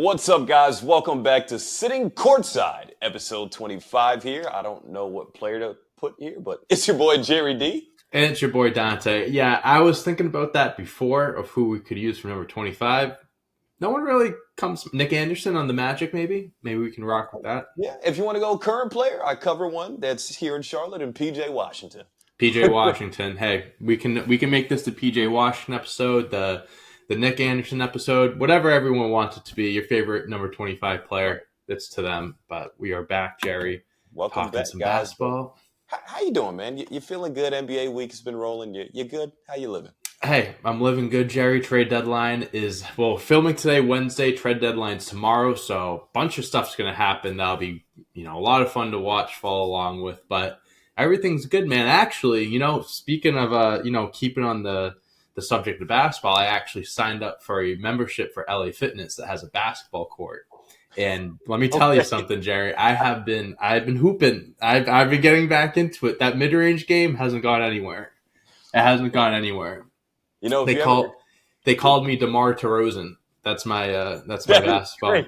What's up, guys? Welcome back to Sitting Courtside, episode 25 here. I don't know what player to put here, but it's your boy, Jerry D. And it's your boy, Dante. Yeah, I was thinking about that before of who we could use for number 25. No one really comes. Nick Anderson on the Magic, maybe? Maybe we can rock with that. Yeah, if you want to go current player, I cover one that's here in Charlotte and PJ Washington. PJ Washington. Hey, we can make this the PJ Washington episode, the Nick Anderson episode, whatever everyone wants it to be. Your favorite number 25 player, it's to them. But we are back, Jerry. Welcome talking back, some guys. basketball. How you doing, man? You feeling good? NBA week has been rolling. You good? How you living? Hey, I'm living good, Jerry. Trade deadline is, filming today, Wednesday. Trade deadline's tomorrow, so a bunch of stuff's going to happen. That'll be, a lot of fun to watch, follow along with. But everything's good, man. Actually, speaking of, keeping on the subject of basketball, I actually signed up for a membership for LA Fitness that has a basketball court. And let me tell you something, Jerry. I've been hooping. I've been getting back into it. That mid-range game hasn't gone anywhere. It hasn't gone anywhere. They called me DeMar DeRozan. That's my basketball.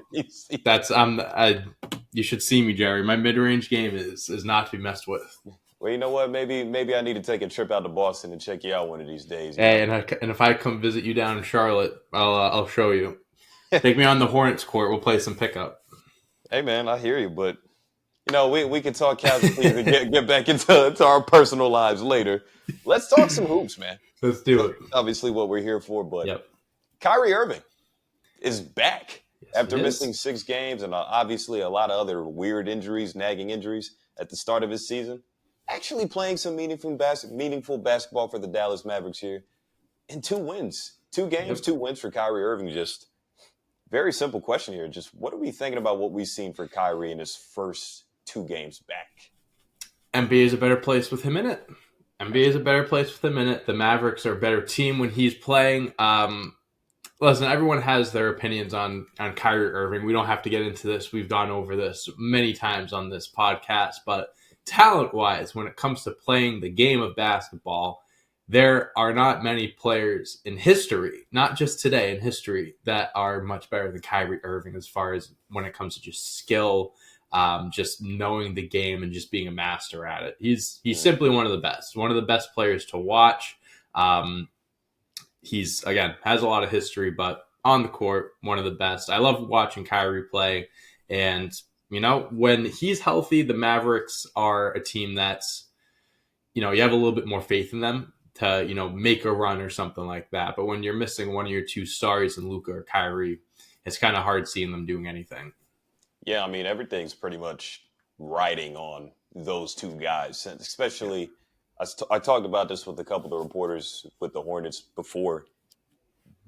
You should see me, Jerry. My mid-range game is not to be messed with. Well, you know what? Maybe I need to take a trip out to Boston and check you out one of these days. Hey, and if I come visit you down in Charlotte, I'll show you. Take me on the Hornets court. We'll play some pickup. Hey, man, I hear you, but we can talk casually and get back into our personal lives later. Let's talk some hoops, man. Let's do it. Obviously, what we're here for, but yep. Kyrie Irving is back after he missing 6 games and obviously a lot of other weird injuries, nagging injuries at the start of his season. Actually playing some meaningful basketball for the Dallas Mavericks here. And 2 wins. 2 games, 2 wins for Kyrie Irving. Just very simple question here. Just what are we thinking about what we've seen for Kyrie in his first 2 games back? NBA is a better place with him in it. The Mavericks are a better team when he's playing. Listen, everyone has their opinions on Kyrie Irving. We don't have to get into this. We've gone over this many times on this podcast. But talent-wise, when it comes to playing the game of basketball, there are not many players in history, not just today in history, that are much better than Kyrie Irving as far as when it comes to just skill, just knowing the game and just being a master at it. He's simply one of the best players to watch. He's, again, has a lot of history, but on the court, one of the best. I love watching Kyrie play. And, when he's healthy, the Mavericks are a team that's, you have a little bit more faith in them to, make a run or something like that. But when you're missing one of your 2 stars in Luka or Kyrie, it's kind of hard seeing them doing anything. Yeah, I mean, everything's pretty much riding on those 2 guys. And especially, I talked about this with a couple of reporters with the Hornets before.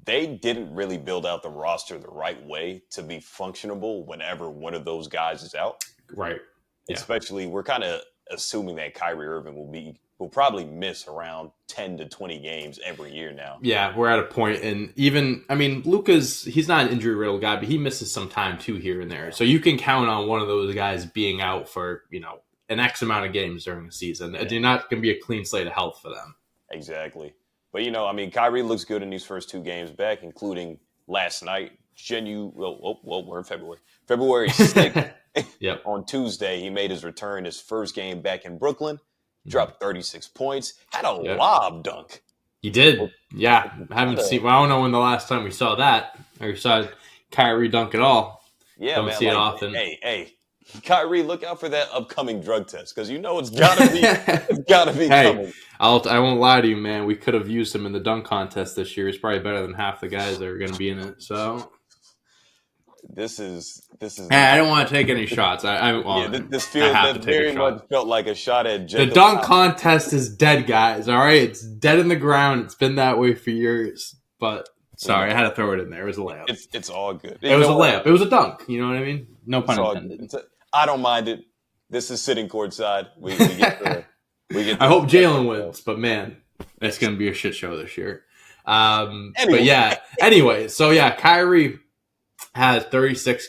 They didn't really build out the roster the right way to be functionable whenever one of those guys is out. Right. Yeah. Especially, we're kind of assuming that Kyrie Irving will probably miss around 10 to 20 games every year now. Yeah, we're at a point, and even, he's not an injury-riddled guy, but he misses some time too here and there. So you can count on one of those guys being out for, an X amount of games during the season. They're not going to be a clean slate of health for them. Exactly. But, Kyrie looks good in these first 2 games back, including last night. We're in February. February 6th. Yep. On Tuesday, he made his return, his first game back in Brooklyn. Dropped 36 points. Had a lob dunk. He did. Yeah. I don't know when the last time we saw that. Or we saw Kyrie dunk at all. Yeah, don't see it often. Hey. Kyrie, look out for that upcoming drug test because it's gotta be coming. I won't lie to you, man. We could have used him in the dunk contest this year. He's probably better than half the guys that are going to be in it. So this is. I don't want to take any shots. This very much felt like a shot at the dunk contest is dead, guys. All right, it's dead in the ground. It's been that way for years. But sorry, I had to throw it in there. It was a layup. It's all good. It was a layup. It was a dunk. You know what I mean? No pun intended. I don't mind it. This is Sitting Courtside. We I hope Jalen wins, but man, it's going to be a shit show this year. Anyway, so Kyrie has 36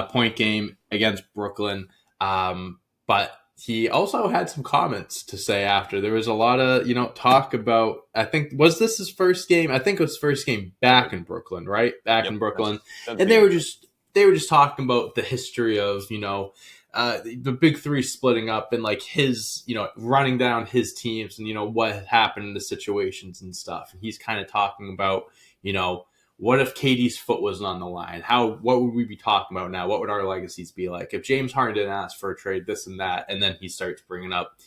point game against Brooklyn, but he also had some comments to say after. There was a lot of talk about. I think was this his first game? I think it was first game back in Brooklyn, right? In Brooklyn, and they were just they were just talking about the history of, the big three splitting up and like his, running down his teams and, what had happened in the situations and stuff. And he's kind of talking about, what if KD's foot wasn't on the line? What would we be talking about now? What would our legacies be like? If James Harden didn't ask for a trade, this and that. And then he starts bringing up,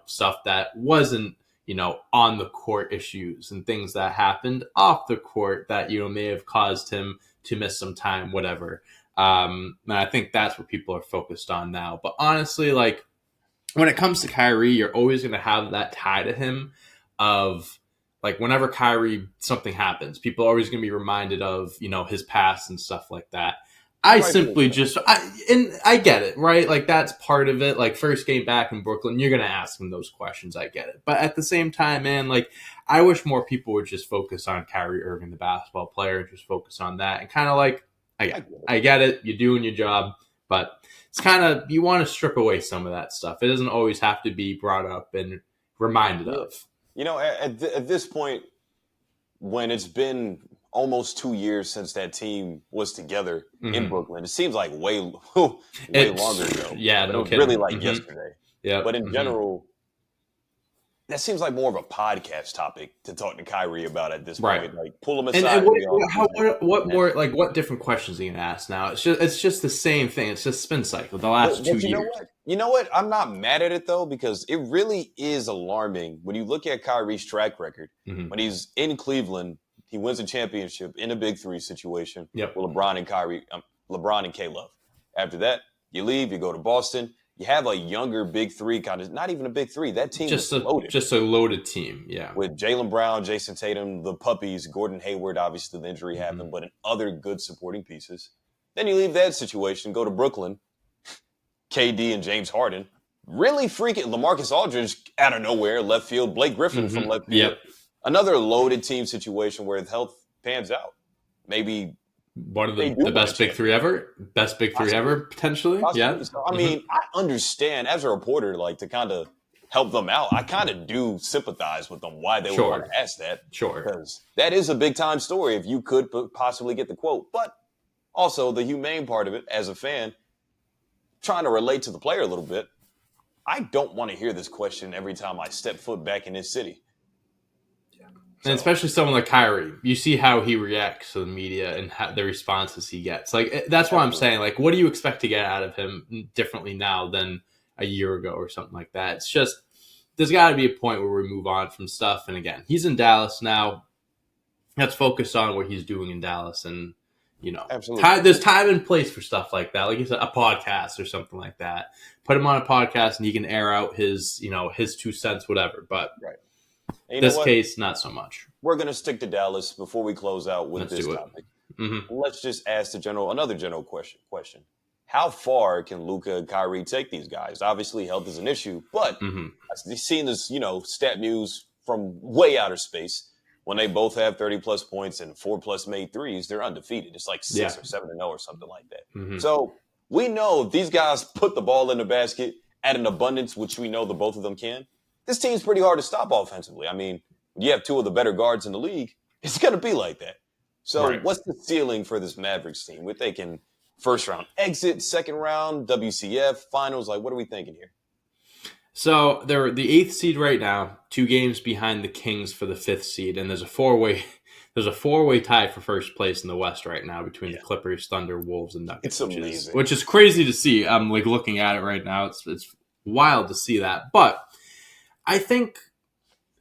stuff that wasn't, on the court issues and things that happened off the court that, may have caused him to miss some time, whatever. And I think that's what people are focused on now. But honestly, like when it comes to Kyrie, you're always going to have that tie to him of like whenever Kyrie, something happens, people are always going to be reminded of, his past and stuff like that. I get it, right? Like that's part of it. Like first game back in Brooklyn, you're going to ask him those questions. I get it. But at the same time, man, like I wish more people would just focus on Kyrie Irving, the basketball player, and just focus on that. And kind of like, I get it. You're doing your job, but it's kind of, you want to strip away some of that stuff. It doesn't always have to be brought up and reminded of. At this point, when it's been almost 2 years since that team was together in Brooklyn, it seems like way longer ago. Yeah, but it was really like yesterday. Yeah, but in general, that seems like more of a podcast topic to talk to Kyrie about at this point. Like pull him aside. And what more? Like what different questions are you gonna ask now? It's just the same thing. It's just spin cycle the last 2 years. You know what? I'm not mad at it though, because it really is alarming when you look at Kyrie's track record. When he's in Cleveland, he wins a championship in a big three situation with LeBron and K-Love. After that, you leave, you go to Boston. You have a younger big three, kind of not even a big three. That team is loaded. Just a loaded team, yeah. With Jaylen Brown, Jason Tatum, the puppies, Gordon Hayward, obviously the injury happened, but other good supporting pieces. Then you leave that situation, go to Brooklyn, KD and James Harden. Really freaking LaMarcus Aldridge out of nowhere, left field. Blake Griffin from left field. Yep. Another loaded team situation where the health pans out. Maybe one of the best big three ever. Best big three ever, potentially. Possibly. Yeah. So, I mean, I understand as a reporter, like to kind of help them out. I kind of do sympathize with them why they would want to ask that. Sure. Because that is a big time story if you could possibly get the quote. But also the humane part of it as a fan, trying to relate to the player a little bit. I don't want to hear this question every time I step foot back in this city. And especially someone like Kyrie, you see how he reacts to the media and the responses he gets. Like that's what I'm saying. Like, what do you expect to get out of him differently now than a year ago or something like that? It's just there's got to be a point where we move on from stuff. And again, he's in Dallas now. Let's focus on what he's doing in Dallas, and there's time and place for stuff like that. Like you said, a podcast or something like that. Put him on a podcast, and he can air out his 2 cents, whatever. But this case, not so much. We're going to stick to Dallas before we close out with this topic. Let's just ask another general question. How far can Luka and Kyrie take these guys? Obviously, health is an issue, but I've seen this, stat news from way outer space. When they both have 30-plus points and 4+ made threes, they're undefeated. It's like 6 or 7-0 or something like that. So we know if these guys put the ball in the basket at an abundance, which we know the both of them can, this team's pretty hard to stop offensively. I mean, you have 2 of the better guards in the league. It's going to be like that. So what's the ceiling for this Mavericks team? We're thinking first round exit, second round, WCF, finals. Like, what are we thinking here? So they're the 8th seed right now, 2 games behind the Kings for the 5th seed, and there's a four-way tie for first place in the West right now between the Clippers, Thunder, Wolves, and Nuggets. It's amazing. Which is crazy to see. I'm like looking at it right now. It's wild to see that. But I think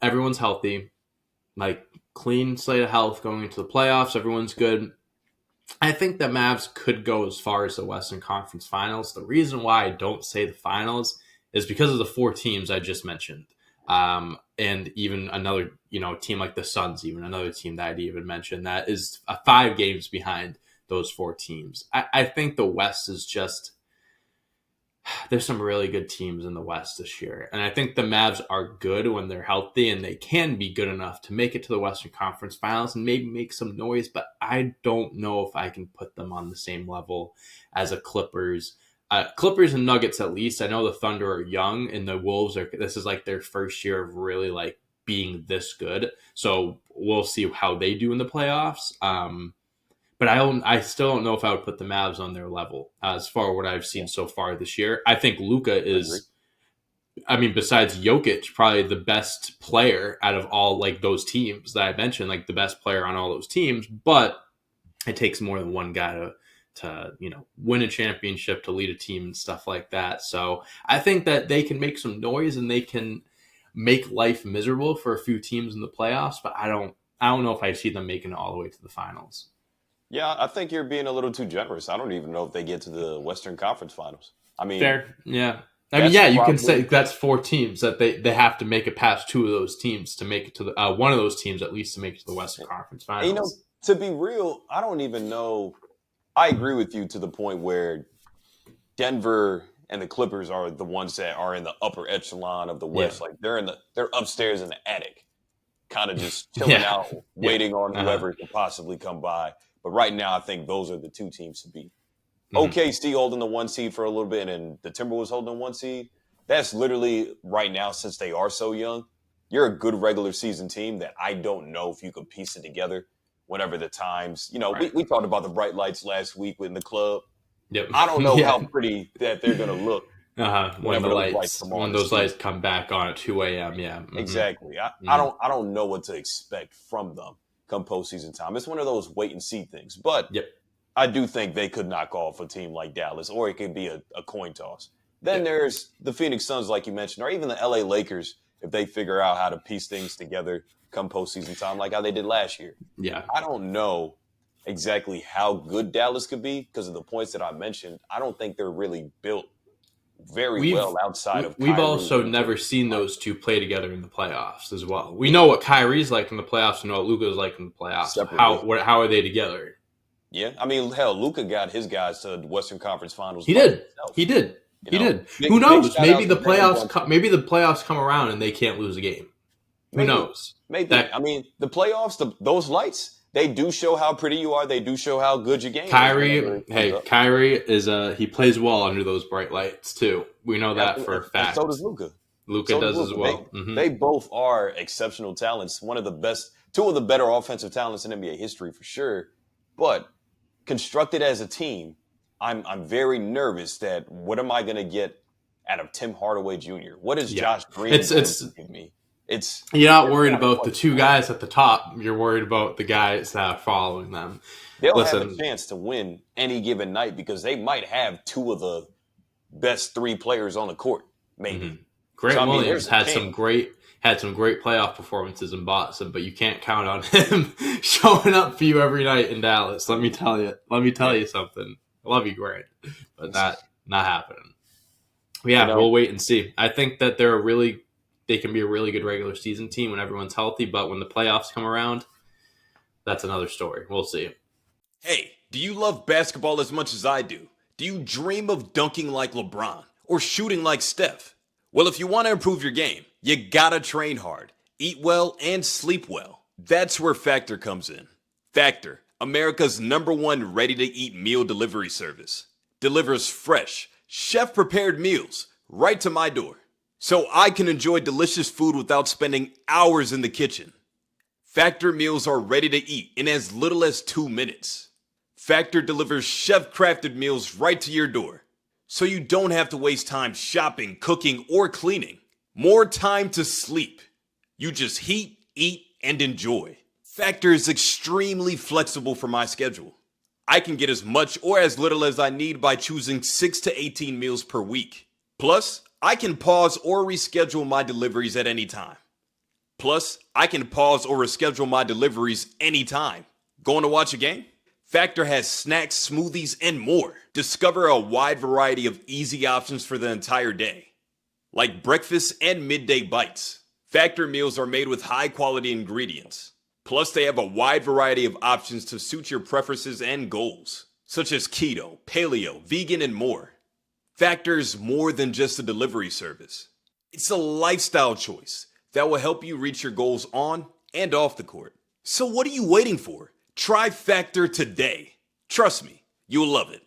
everyone's healthy, like clean slate of health going into the playoffs. Everyone's good. I think the Mavs could go as far as the Western Conference Finals. The reason why I don't say the finals is because of the 4 teams I just mentioned. And even another, team like the Suns, even another team that I'd even mentioned that is 5 games behind those 4 teams. I think the West is just, there's some really good teams in the West this year. And I think the Mavs are good when they're healthy, and they can be good enough to make it to the Western Conference Finals and maybe make some noise, but I don't know if I can put them on the same level as a Clippers. Clippers and Nuggets, at least. I know the Thunder are young, and the Wolves this is like their first year of really like being this good. So we'll see how they do in the playoffs. But but I still don't know if I would put the Mavs on their level as far as what I've seen so far this year. I think Luka is, I mean, besides Jokic, probably the best player out of all like those teams that I mentioned, like the best player on all those teams. But it takes more than one guy to win a championship, to lead a team and stuff like that. So I think that they can make some noise and they can make life miserable for a few teams in the playoffs. But I don't know if I see them making it all the way to the finals. Yeah, I think you're being a little too generous. I don't even know if they get to the Western Conference Finals. I mean, fair, yeah. I mean, yeah, you can say that's 4 teams that they have to make it past 2 of those teams to make it to the one of those teams at least to make it to the Western Conference Finals. To be real, I don't even know. I agree with you to the point where Denver and the Clippers are the ones that are in the upper echelon of the West. Yeah. Like they're upstairs in the attic, kind of just chilling out, waiting on whoever can possibly come by. But right now, I think those are the 2 teams to beat. OKC holding the 1 seed for a little bit, and the Timberwolves holding 1 seed. That's literally right now, since they are so young, you're a good regular season team that I don't know if you could piece it together whenever the times. Right. We talked about the bright lights last week in the club. Yep. I don't know how pretty that they're going to look when those lights come back on at 2 a.m. Yeah, exactly. I don't know what to expect from them come postseason time. It's one of those wait and see things, but I do think they could knock off a team like Dallas, or it could be a coin toss. Then there's the Phoenix Suns, like you mentioned, or even the LA Lakers, if they figure out how to piece things together come postseason time, like how they did last year. Yeah. I don't know exactly how good Dallas could be because of the points that I mentioned. I don't think they're really built very well outside of Kyrie. We've also never seen those 2 play together in the playoffs as well. We know what Kyrie's like in the playoffs. We know what Luka's like in the playoffs. How are they together? Yeah, I mean, hell, Luka got his guys to the Western Conference Finals. He did. Who knows? Maybe the playoffs come around and they can't lose a game. Who knows? Maybe. I mean, the playoffs, those lights, they do show how pretty you are. They do show how good your game is. Kyrie is he plays well under those bright lights too. We know that for a fact. So does Luka. Luka does as well. They both are exceptional talents. 2 of the better offensive talents in NBA history for sure. But constructed as a team, I'm very nervous that what am I going to get out of Tim Hardaway Jr.? What is Josh Green going to give me? You're not worried about the 2 guys at the top. You're worried about the guys that are following them. They'll have a chance to win any given night because they might have 2 of the best 3 players on the court, maybe. Grant Williams had some great playoff performances in Boston, but you can't count on him showing up for you every night in Dallas. Let me tell you something. I love you, Grant, but not happening. Yeah, we'll wait and see. I think that they can be a really good regular season team when everyone's healthy, but when the playoffs come around, that's another story. We'll see. Hey, do you love basketball as much as I do? Do you dream of dunking like LeBron or shooting like Steph? Well, if you want to improve your game, you gotta train hard, eat well, and sleep well. That's where Factor comes in. Factor, America's #1 ready-to-eat meal delivery service, delivers fresh, chef-prepared meals right to my door, so I can enjoy delicious food without spending hours in the kitchen. Factor meals are ready to eat in as little as 2 minutes. Factor delivers chef-crafted meals right to your door, so you don't have to waste time shopping, cooking, or cleaning. More time to sleep. You just heat, eat, and enjoy. Factor is extremely flexible for my schedule. I can get as much or as little as I need by choosing 6 to 18 meals per week. Plus, I can pause or reschedule my deliveries at any time. Going to watch a game? Factor has snacks, smoothies, and more. Discover a wide variety of easy options for the entire day, like breakfast and midday bites. Factor meals are made with high-quality ingredients. Plus, they have a wide variety of options to suit your preferences and goals, such as keto, paleo, vegan, and more. Factor is more than just a delivery service. It's a lifestyle choice that will help you reach your goals on and off the court. So what are you waiting for? Try Factor today. Trust me, you'll love it.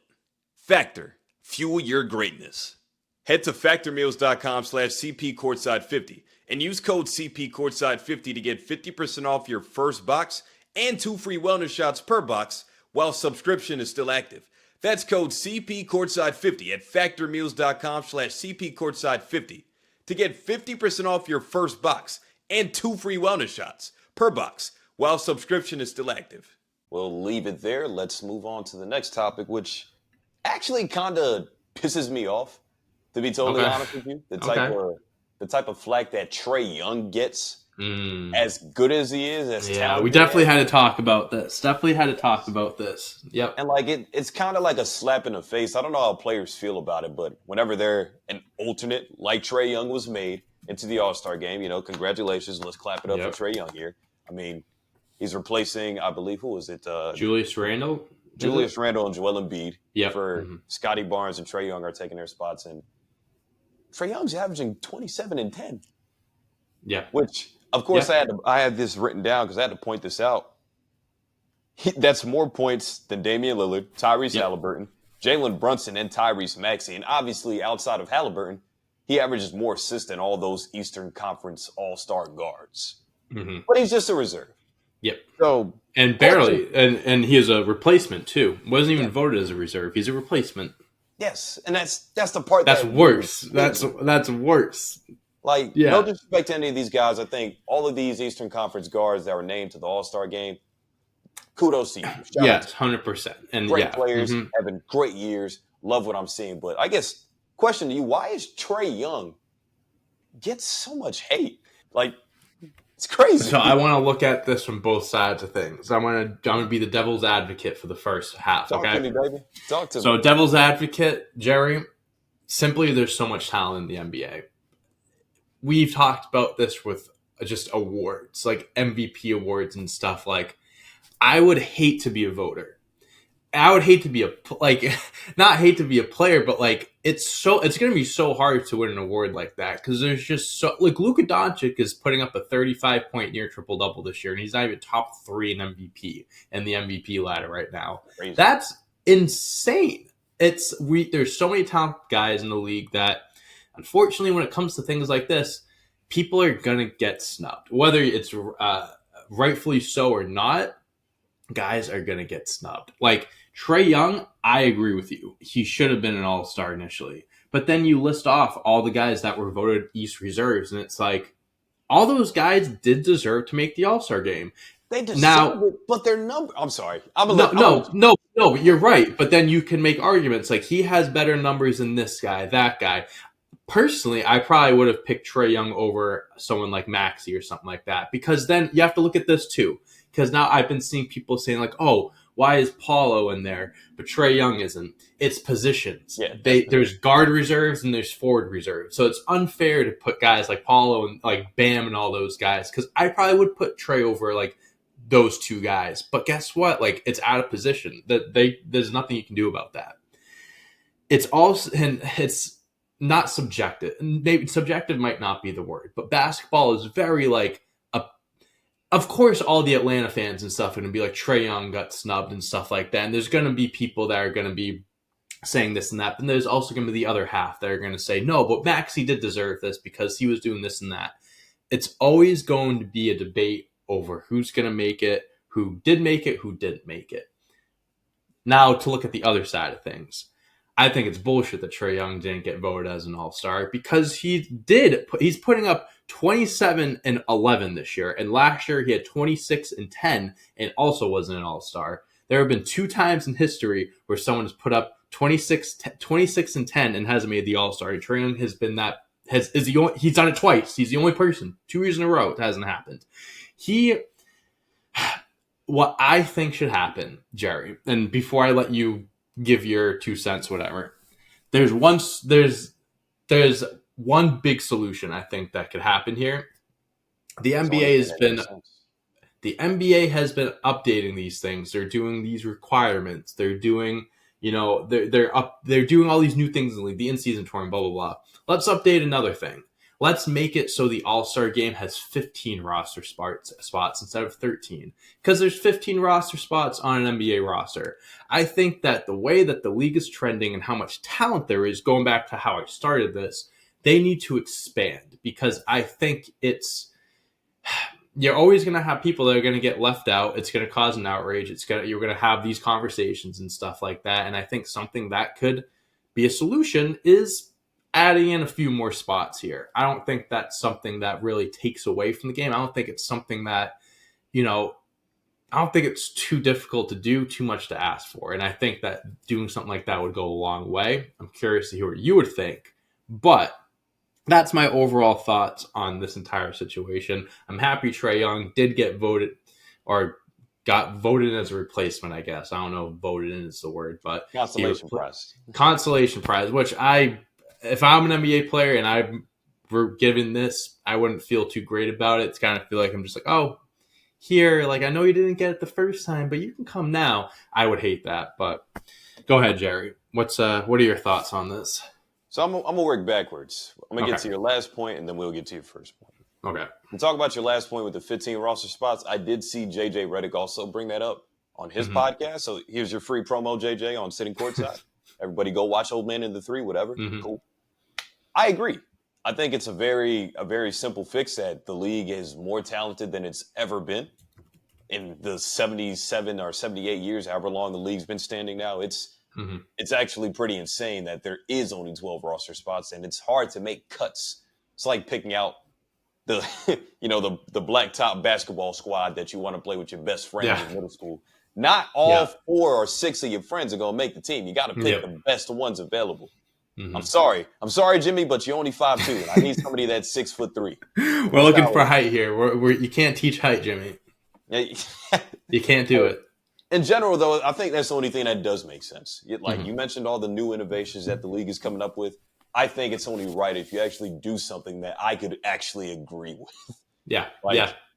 Factor, fuel your greatness. Head to factormeals.com/CPCourtside50 and use code CPCourtside50 to get 50% off your first box and 2 free wellness shots per box while subscription is still active. That's code CPCourtside50 at factormeals.com/CPCourtside50 to get 50% off your first box and 2 free wellness shots per box while subscription is still active. We'll leave it there. Let's move on to the next topic, which actually kind of pisses me off, to be totally honest with you. The type of flack that Trae Young gets, as good as he is, as talented. We definitely had to talk about this. Yep. And it's kind of like a slap in the face. I don't know how players feel about it, but whenever they're an alternate, like Trae Young was made into the All-Star game, congratulations. Let's clap it up for Trae Young here. I mean, he's replacing, I believe, who was it? Julius Randle? Julius Randle and Joel Embiid for Scotty Barnes and Trae Young are taking their spots. And Trae Young's averaging 27 and 10. Yeah. Which, of course, I had this written down because I had to point this out. That's more points than Damian Lillard, Tyrese Halliburton, Jalen Brunson, and Tyrese Maxey. And obviously, outside of Halliburton, he averages more assists than all those Eastern Conference All-Star guards. Mm-hmm. But he's just a reserve. Yep. So barely, and he is a replacement too. Wasn't even voted as a reserve. He's a replacement. Yes, and that's the part that's worse. That's worse. No disrespect to any of these guys. I think all of these Eastern Conference guards that were named to the All-Star game, kudos to you. Yes, 100%. And great players, having great years. Love what I'm seeing. But I guess, question to you, why is Trae Young get so much hate? It's crazy. So I want to look at this from both sides of things. I'm gonna be the devil's advocate for the first half. Talk to me, baby. Talk to me. So devil's advocate, Jerry, simply there's so much talent in the NBA. We've talked about this with just awards, like MVP awards and stuff. I would hate to be a voter. I would hate to be not hate to be a player, but it's going to be so hard to win an award like that because there's just Luka Doncic is putting up a 35-point near triple-double this year, and he's not even top 3 in MVP in the MVP ladder right now. Crazy. That's insane. There's so many talented guys in the league that, unfortunately, when it comes to things like this, people are going to get snubbed. Whether it's rightfully so or not, guys are going to get snubbed. Trae Young, I agree with you. He should have been an all-star initially. But then you list off all the guys that were voted East reserves, and it's all those guys did deserve to make the all-star game. They deserve it, but their number... I'm sorry. No, you're right. But then you can make arguments he has better numbers than this guy, that guy. Personally, I probably would have picked Trae Young over someone like Maxey or something like that. Because then you have to look at this too. Because now I've been seeing people saying why is Paulo in there, but Trae Young isn't? It's positions. Yeah, there's guard reserves and there's forward reserves. So it's unfair to put guys like Paulo and Bam and all those guys. Because I probably would put Trae over those two guys. But guess what? It's out of position. There's nothing you can do about that. It's also, and it's not subjective. Maybe subjective might not be the word, but basketball is very of course, all the Atlanta fans and stuff are going to be Trae Young got snubbed and stuff like that. And there's going to be people that are going to be saying this and that. And there's also going to be the other half that are going to say, no, but Maxey did deserve this because he was doing this and that. It's always going to be a debate over who's going to make it, who did make it, who didn't make it. Now, to look at the other side of things, I think it's bullshit that Trae Young didn't get voted as an all-star because he did. He's putting up 27 and 11 this year, and last year he had 26 and 10 and also wasn't an all-star. There have been 2 times in history where someone has put up 26 and 10 and hasn't made the all-star. And Trae Young has been he's done it twice. He's the only person 2 years in a row it hasn't happened. What I think should happen, Jerry, and before I let you give your 2 cents, whatever, there's one big solution I think that could happen here. The NBA has been updating these things. They're doing these requirements. They're doing, they're doing all these new things in the league, the in-season touring, blah, blah, blah. Let's update another thing. Let's make it so the All-Star game has 15 roster spots instead of 13. Because there's 15 roster spots on an NBA roster. I think that the way that the league is trending and how much talent there is, going back to how I started this, they need to expand. Because I think you're always going to have people that are going to get left out. It's going to cause an outrage. You're going to have these conversations and stuff like that. And I think something that could be a solution is adding in a few more spots here. I don't think that's something that really takes away from the game. I don't think it's something that, I don't think it's too difficult to do, too much to ask for. And I think that doing something like that would go a long way. I'm curious to hear what you would think. But that's my overall thoughts on this entire situation. I'm happy Trae Young did get voted or got voted in as a replacement, I guess. I don't know if voted in is the word, but Consolation prize. Consolation prize, which if I'm an NBA player and I were given this, I wouldn't feel too great about it. It's kind of feel like I'm just like, oh, here, like I know you didn't get it the first time, but you can come now. I would hate that, but go ahead, Jerry. What are your thoughts on this? So I'm gonna work backwards. I'm gonna get to your last point, and then we'll get to your first point. Okay. And talk about your last point with the 15 roster spots. I did see JJ Redick also bring that up on his podcast. So here's your free promo, JJ, on Sitting Courtside. Everybody go watch Old Man in the Three, whatever. Cool. I agree. I think it's a very simple fix that the league is more talented than it's ever been in the 77 or 78 years, however long the league's been standing now. It's actually pretty insane that there is only 12 roster spots, and it's hard to make cuts. It's like picking out the the black top basketball squad that you want to play with your best friend in middle school. Not all 4 or 6 of your friends are gonna make the team. You got to pick the best ones available. I'm sorry, Jimmy, but you're only 5'2", and I need somebody that's 6'3". We're looking for height here. You can't teach height, Jimmy. You can't do it. In general, though, I think that's the only thing that does make sense. You mentioned all the new innovations that the league is coming up with. I think it's only right if you actually do something that I could actually agree with. Yeah,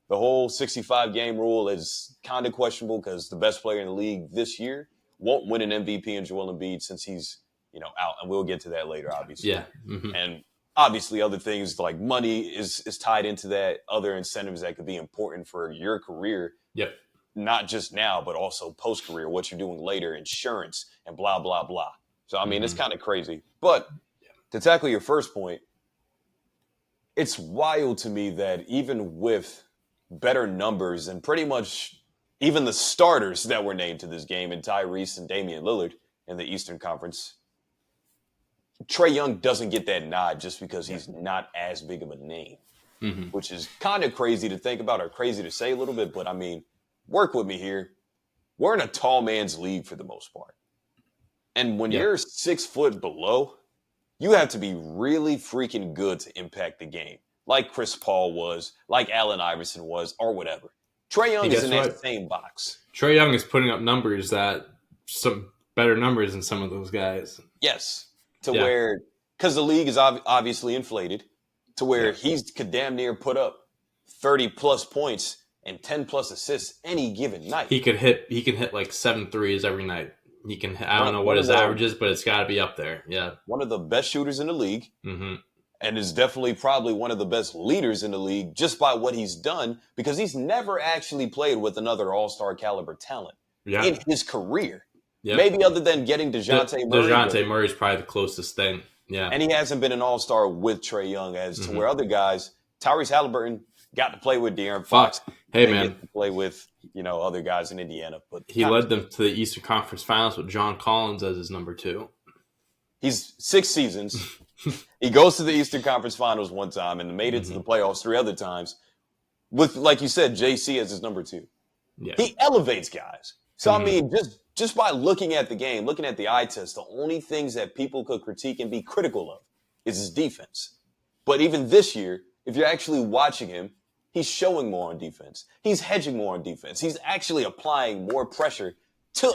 The whole 65-game rule is kind of questionable because the best player in the league this year won't win an MVP in Joel Embiid since he's out, and we'll get to that later, obviously. Yeah. And obviously other things like money is tied into that, other incentives that could be important for your career. Yep. Not just now, but also post-career, what you're doing later, insurance, and blah, blah, blah. So, I mean, it's kind of crazy. But to tackle your first point, it's wild to me that even with better numbers and pretty much even the starters that were named to this game in Tyrese and Damian Lillard in the Eastern Conference, Trae Young doesn't get that nod just because he's not as big of a name, which is kind of crazy to think about or crazy to say a little bit. But, I mean, work with me here. We're in a tall man's league for the most part. And when you're 6 foot below, you have to be really freaking good to impact the game, like Chris Paul was, like Allen Iverson was, or whatever. Trae Young is in that same box. Trae Young is putting up numbers some better numbers than some of those guys. Yes. Where, because the league is obviously inflated, to where he could damn near put up 30-plus points and 10-plus assists any given night. He can hit like 7 threes every night. He can. I don't know what his average is, but it's got to be up there. Yeah. One of the best shooters in the league, and is definitely probably one of the best leaders in the league just by what he's done, because he's never actually played with another all-star caliber talent in his career. Yep. Maybe other than getting DeJounte Murray. DeJounte Murray's probably the closest thing. Yeah. And he hasn't been an all-star with Trae Young as to where other guys, Tyrese Halliburton got to play with De'Aaron Fox. Hey, man. Get to play with, other guys in Indiana. But he led them to the Eastern Conference Finals with John Collins as his number 2. He's 6 seasons. He goes to the Eastern Conference Finals one time and made it to the playoffs 3 other times with, like you said, JC as his number 2. Yeah. He elevates guys. So, I mean, just by looking at the game, looking at the eye test, the only things that people could critique and be critical of is his defense. But even this year, if you're actually watching him, he's showing more on defense. He's hedging more on defense. He's actually applying more pressure to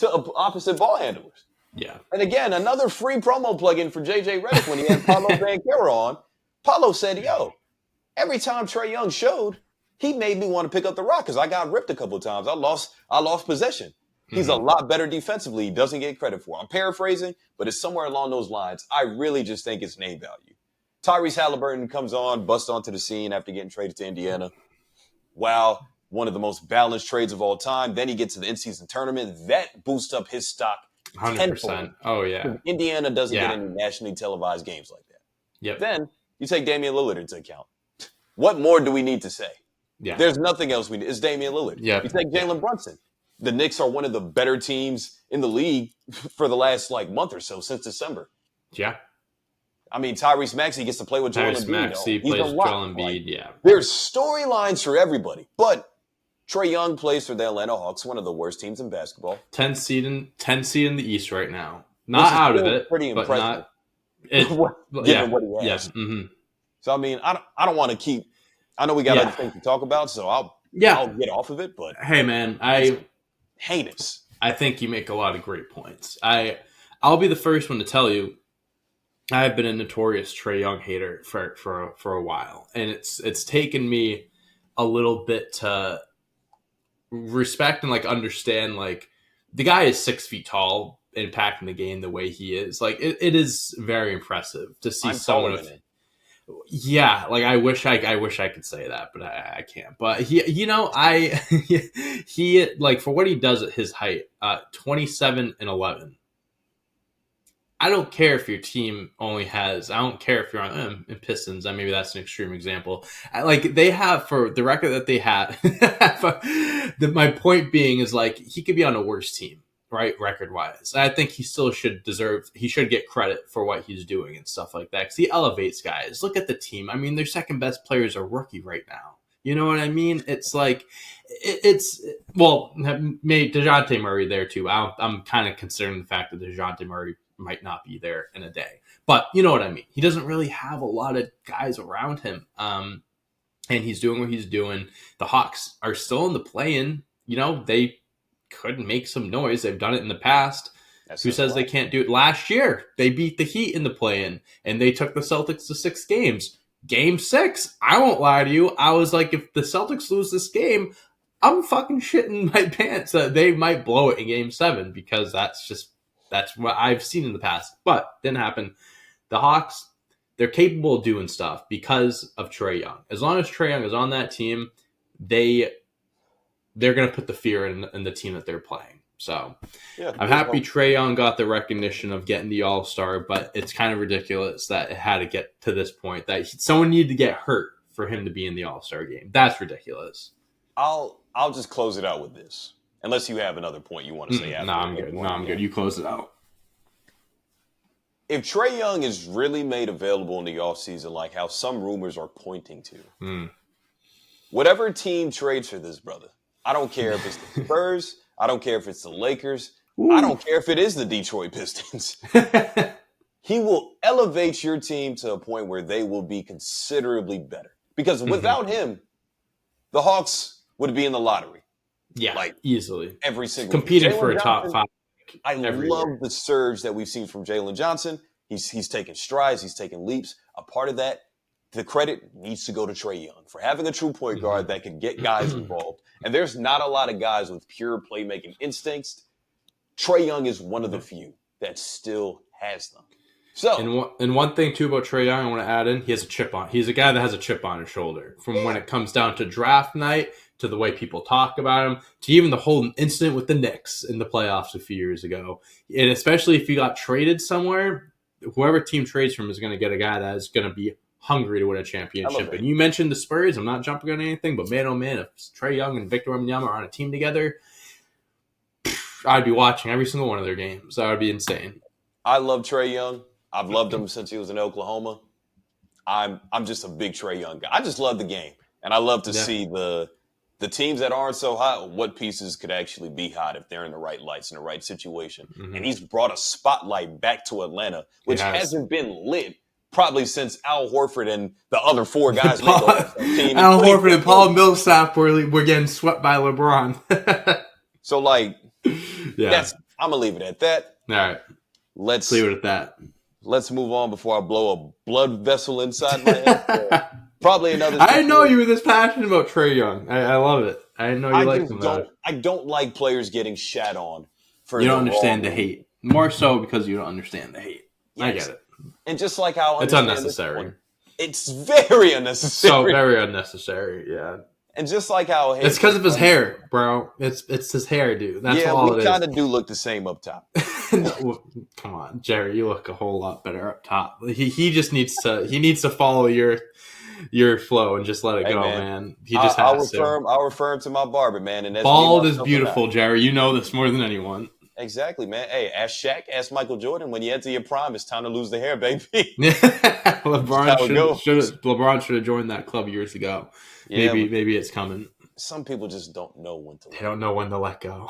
opposite ball handlers. Yeah. And again, another free promo plug-in for JJ Redick when he had Paulo Banchero on. Paulo said, every time Trae Young showed, he made me want to pick up the rock because I got ripped a couple of times. I lost possession. He's a lot better defensively. He doesn't get credit for it. I'm paraphrasing, but it's somewhere along those lines. I really just think it's name value. Tyrese Halliburton comes on, busts onto the scene after getting traded to Indiana. Wow, one of the most balanced trades of all time. Then he gets to the in-season tournament. That boosts up his stock 100%. tenfold. Oh, yeah. Indiana doesn't get any nationally televised games like that. Yep. Then you take Damian Lillard into account. What more do we need to say? Yeah. There's nothing else we need. It's Damian Lillard. Yeah. You take Jalen Brunson. The Knicks are one of the better teams in the league for the last month or so since December. Yeah. I mean, Tyrese Maxey gets to play with Joel Tyrese Embiid. Maxey He's plays a with Joel lock. Embiid. Yeah. There's storylines for everybody, but Trae Young plays for the Atlanta Hawks, one of the worst teams in basketball. 10 seed in the East right now. Not out of it, pretty but impressive. Given what he has. Yeah. Mm-hmm. So I mean, I don't want to keep. I know we got other things to talk about, so I'll get off of it. But hey, man, heinous. I think you make a lot of great points. I'll be the first one to tell you, I've been a notorious Trae Young hater for a while, and it's taken me a little bit to respect and understand the guy is 6 feet tall, impacting the game the way he is. It is very impressive to see someone of. Yeah, I wish I could say that, but I can't. But he for what he does at his height, 27-11. I don't care if your team only has. I don't care if you're on Pistons. Maybe that's an extreme example. They have, for the record that they had. My point being is he could be on a worse team, right? Record wise, I think he still should deserve. He should get credit for what he's doing and stuff like that because he elevates guys. Look at the team. I mean, their second best players are rookie right now. You know what I mean? It's made DeJounte Murray there too. I'm kind of considering the fact that DeJounte Murray might not be there in a day, but you know what I mean. He doesn't really have a lot of guys around him, and he's doing what he's doing. The Hawks are still in the play-in. They could make some noise. They've done it in the past. Who says they can't do it? Last year, they beat the Heat in the play-in, and they took the Celtics to 6 games. Game 6, I won't lie to you. I was like, if the Celtics lose this game, I'm fucking shitting my pants that they might blow it in Game 7 because that's what I've seen in the past. But didn't happen. The Hawks, they're capable of doing stuff because of Trae Young. As long as Trae Young is on that team, they're going to put the fear in the team that they're playing. So I'm happy Trae Young got the recognition of getting the All-Star, but it's kind of ridiculous that it had to get to this point, that someone needed to get hurt for him to be in the All-Star game. That's ridiculous. I'll just close it out with this, unless you have another point you want to say. No, I'm good. I'm good. You close it out. If Trae Young is really made available in the offseason, like how some rumors are pointing to, whatever team trades for this brother, I don't care if it's the Spurs, I don't care if it's the Lakers, I don't care if it is the Detroit Pistons. He will elevate your team to a point where they will be considerably better. Because without him, the Hawks would be in the lottery. Yeah, easily. Every single competing for a top 5. I love the surge that we've seen from Jalen Johnson. He's taking strides. He's taking leaps. A part of that, the credit needs to go to Trae Young for having a true point guard that can get guys involved. And there's not a lot of guys with pure playmaking instincts. Trae Young is one of the few that still has them. So, and one thing too about Trae Young, I want to add in, he has a chip on. He's a guy that has a chip on his shoulder. From when it comes down to draft night, to the way people talk about him, to even the whole incident with the Knicks in the playoffs a few years ago. And especially if you got traded somewhere, whoever team trades from is going to get a guy that is going to be hungry to win a championship. And you mentioned the Spurs. I'm not jumping on anything, but man, oh man, if Trae Young and Victor Wembanyama are on a team together, I'd be watching every single one of their games. That would be insane. I love Trae Young. I've loved him since he was in Oklahoma. I'm just a big Trae Young guy. I just love the game. And I love to see the teams that aren't so hot, what pieces could actually be hot if they're in the right lights, in the right situation. And he's brought a spotlight back to Atlanta, which hasn't been lit probably since Al Horford and the other 4 guys. Team Al Horford and Paul Millsap were getting swept by LeBron. So, I'm going to leave it at that. All right. Let's leave it at that. Let's move on before I blow a blood vessel inside my head. Probably another. I didn't know you were this passionate about Trae Young. I love it. I didn't know you liked him. I don't like players getting shat on for. You don't understand the hate. More so because you don't understand the hate. Yes. I get it. And just like how it's unnecessary. It's very unnecessary. So very unnecessary. Yeah. And just like how it's because of his hair, bro. It's his hair, dude. That's all it is. We kind of do look the same up top. No, come on, Jerry. You look a whole lot better up top. He just needs to follow your your flow and just let it Hey go, man, man. He just has to. I'll refer him to my barber, man, and that's me Bald is myself and I. beautiful, Jerry. You know this more than anyone. Exactly, man. Hey, ask Shaq, ask Michael Jordan. When you enter your prime, it's time to lose the hair, baby. That's how it goes. LeBron should have joined that club years ago. Yeah, but Maybe it's coming. some people just don't know when to They let don't go. know when to let go.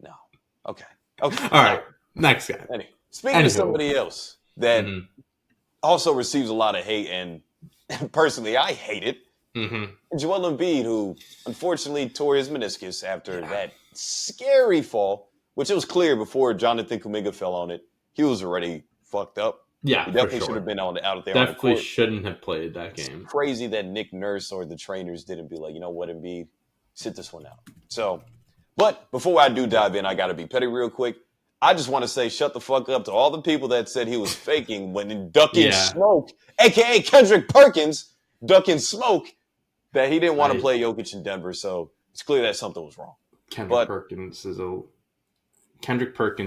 No. Okay. Okay. All right, next guy. Anyway, speaking of somebody else that Mhm. also receives a lot of hate, and personally, I hate it. Mhm. Joel Embiid, who unfortunately tore his meniscus after that scary fall, which it was clear before Jonathan Kuminga fell on it, he was already fucked up. Yeah, He for definitely should sure. have been out there on the Definitely court. shouldn't have played that It's game. crazy that Nick Nurse or the trainers didn't be like, you know what, Embiid, sit this one out. So, but before I do dive in, I got to be petty real quick. I just want to say shut the fuck up to all the people that said he was faking when ducking Yeah. smoke, a.k.a. Kendrick Perkins, ducking smoke, that he didn't want to I- play Jokic in Denver. So it's clear that something was wrong. Kendrick But Perkins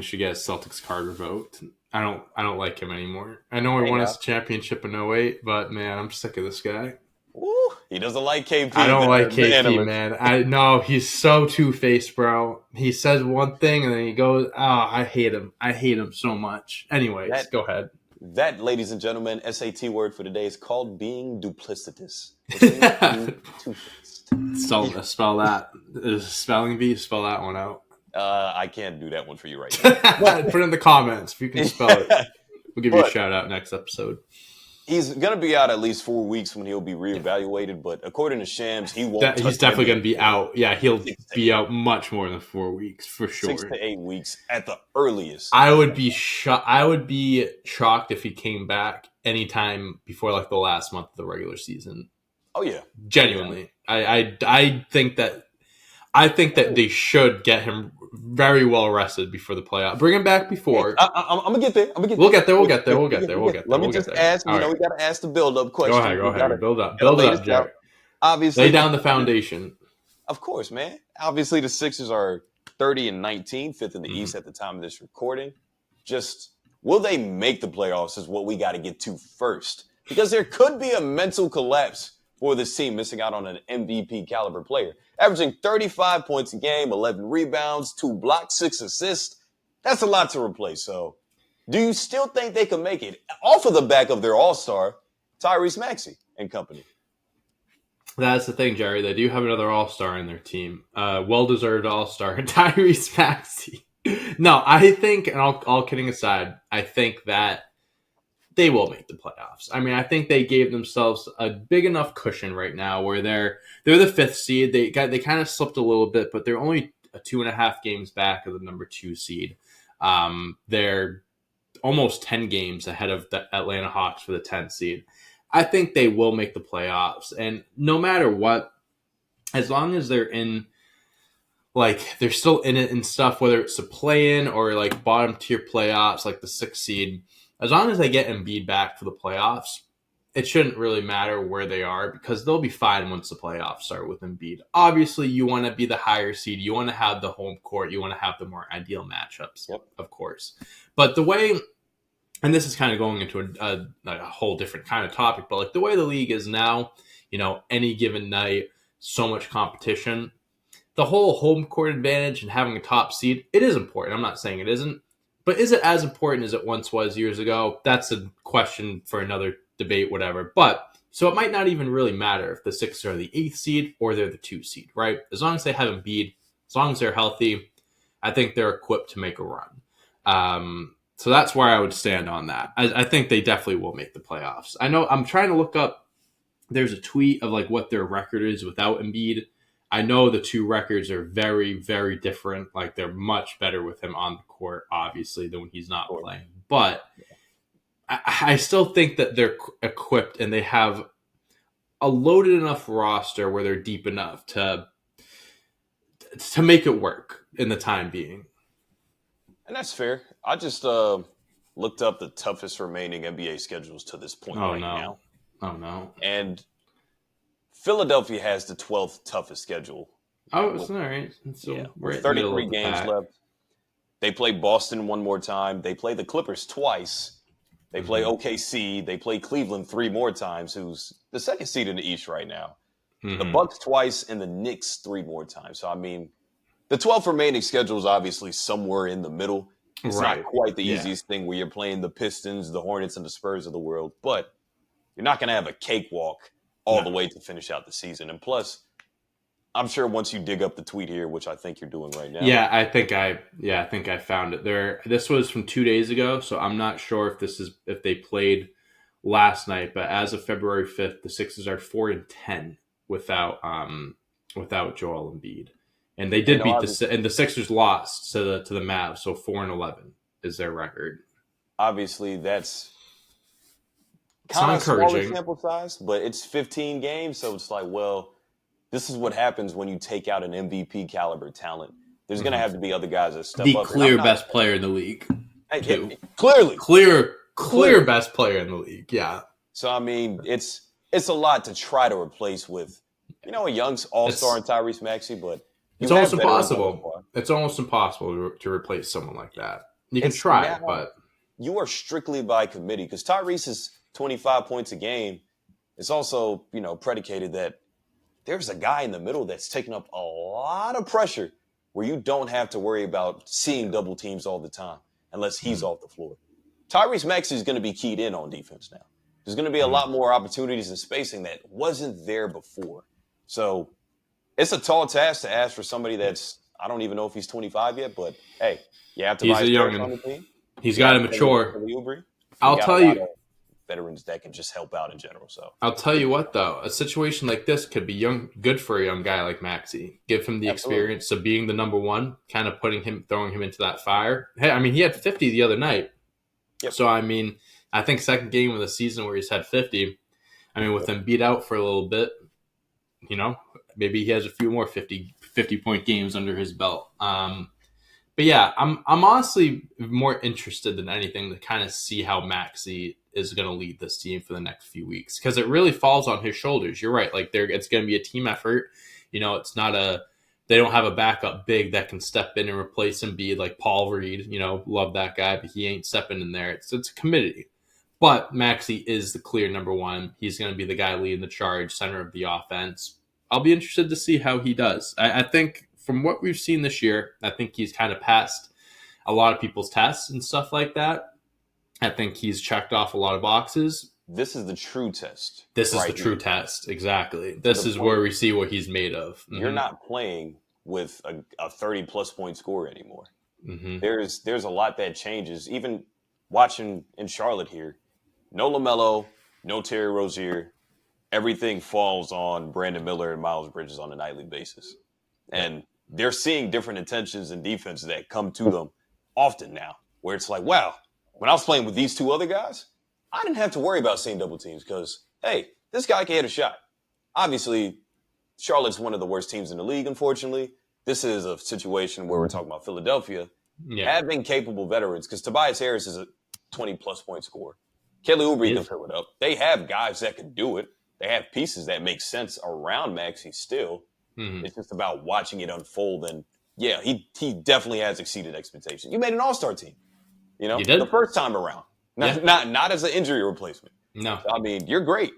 should get a Celtics card revoked. I don't like him anymore. I know he hey won now, his championship in 08, but man, I'm sick of this guy. woo, he doesn't like KP, I don't like the KP, analyst. man. I know he's so two-faced, bro. He says one thing and then he goes, "Oh, I hate him. I hate him so much." Anyways, go ahead. That, ladies and gentlemen, SAT word for today is called being duplicitous, which means being two-faced. Spell that. Is a spelling bee? Spell that one out. I can't do that one for you right now. Put it in the comments if you can spell it. We'll give you a shout out next episode. He's going to be out at least 4 weeks when he'll be reevaluated, but according to Shams, he won't. He's definitely going to be out. Yeah, he'll be out 8 much more than 4 weeks for sure. 6 to 8 weeks at the earliest. I would be shocked if he came back anytime before like the last month of the regular season. Oh yeah, genuinely. Yeah. I think that they should get him very well rested before the playoff. Bring him back before. I'm gonna get there. We'll get there. Let me just ask. We got to ask the build-up question. Go ahead. Build up, Jared. Obviously, lay down the foundation. Of course, man. Obviously, the Sixers are 30-19, fifth in the East at the time of this recording. Just will they make the playoffs is what we got to get to first, because there could be a mental collapse for this team missing out on an MVP caliber player. Averaging 35 points a game, 11 rebounds, 2 blocks, 6 assists. That's a lot to replace. So do you still think they can make it off of the back of their all-star, Tyrese Maxey and company? That's the thing, Jerry. They do have another all-star in their team. Well-deserved all-star, Tyrese Maxey. No, I think, and all kidding aside, I think that they will make the playoffs. I mean, I think they gave themselves a big enough cushion right now where they're the 5th seed. They kind of slipped a little bit, but they're only 2.5 games back of the number 2 seed. They're almost 10 games ahead of the Atlanta Hawks for the 10th seed. I think they will make the playoffs, and no matter what, as long as they're in, like, they're still in it and stuff, whether it's a play-in or like bottom tier playoffs, like the 6th seed. As long as they get Embiid back for the playoffs, it shouldn't really matter where they are because they'll be fine once the playoffs start with Embiid. Obviously, you want to be the higher seed. You want to have the home court. You want to have the more ideal matchups, of course. But the way, and this is kind of going into a whole different kind of topic, but like the way the league is now, any given night, so much competition. The whole home court advantage and having a top seed, it is important. I'm not saying it isn't. But is it as important as it once was years ago? That's a question for another debate, whatever. But so it might not even really matter if the Sixers are the 8th seed or they're the 2 seed, right? As long as they have Embiid, as long as they're healthy, I think they're equipped to make a run. So that's where I would stand on that. I think they definitely will make the playoffs. I know I'm trying to look up. There's a tweet of like what their record is without Embiid. I know the two records are very, very different. Like, they're much better with him on the court, obviously, than when he's not playing. But I still think that they're equipped and they have a loaded enough roster where they're deep enough to make it work in the time being. And that's fair. I just looked up the toughest remaining NBA schedules to this point now. Oh, no. And Philadelphia has the 12th toughest schedule. Oh, it's all right. We're 33 games left. They play Boston one more time. They play the Clippers twice. They play OKC. They play Cleveland 3 more times, who's the second seed in the East right now. The Bucks twice and the Knicks 3 more times. So, I mean, the 12th remaining schedule is obviously somewhere in the middle. It's not quite the easiest thing where you're playing the Pistons, the Hornets, and the Spurs of the world, but you're not going to have a cakewalk all the way to finish out the season. And plus, I'm sure once you dig up the tweet here, which I think you're doing right now. Yeah, I think I found it there. This was from 2 days ago, so I'm not sure if they played last night. But as of February 5th, the Sixers are 4-10 without Joel Embiid, and they did beat the Sixers lost to the Mavs, so 4-11 is their record. Obviously, that's kind of smaller sample size, but it's 15 games, so it's like, well, this is what happens when you take out an MVP caliber talent. There's going to have to be other guys that step up. The clear best player in the league. Clearly. Clear best player in the league, yeah. So, I mean, it's a lot to try to replace with, a young all-star in Tyrese Maxey, but it's almost impossible. It's almost impossible to replace someone like that. You can try, but you are strictly by committee because Tyrese's 25 points a game. It's also, predicated that there's a guy in the middle that's taking up a lot of pressure where you don't have to worry about seeing double teams all the time unless he's off the floor. Tyrese Maxey is going to be keyed in on defense now. There's going to be a lot more opportunities and spacing that wasn't there before. So it's a tall task to ask for somebody that's, I don't even know if he's 25 yet, but hey, you have to buy his on the team. He's got to mature. I'll tell you. Veterans that can just help out in general. So I'll tell you what, though, a situation like this could be good for a young guy like Maxey. Give him the experience of being the number one, kind of throwing him into that fire. Hey, I mean, he had 50 the other night. Yep. So, I mean, I think second game of the season where he's had 50, I mean, with him beat out for a little bit, maybe he has a few more 50-point games under his belt. But yeah, I'm honestly more interested than anything to kind of see how Maxey is going to lead this team for the next few weeks because it really falls on his shoulders. You're right. Like it's going to be a team effort. It's not they don't have a backup big that can step in and replace Embiid like Paul Reed, love that guy, but he ain't stepping in there. It's a committee. But Maxey is the clear number one. He's going to be the guy leading the charge, center of the offense. I'll be interested to see how he does. I think from what we've seen this year, I think he's kind of passed a lot of people's tests and stuff like that. I think he's checked off a lot of boxes. This is the true test. This is the true test. Exactly. This is where we see what he's made of. Mm-hmm. You're not playing with a 30-plus point scorer anymore. Mm-hmm. There's a lot that changes. Even watching in Charlotte here, no LaMelo, no Terry Rozier. Everything falls on Brandon Miller and Miles Bridges on a nightly basis. And they're seeing different intentions and defenses that come to them often now, where it's like, wow, when I was playing with these two other guys, I didn't have to worry about seeing double teams because, hey, this guy can hit a shot. Obviously, Charlotte's one of the worst teams in the league, unfortunately. This is a situation where we're talking about Philadelphia having capable veterans because Tobias Harris is a 20-plus point scorer. Kelly Oubre can fill it up. They have guys that can do it. They have pieces that make sense around Maxey still. Mm-hmm. It's just about watching it unfold. And, yeah, he definitely has exceeded expectations. You made an all-star team. You did? The first time around. Not as an injury replacement. No. So, I mean, you're great.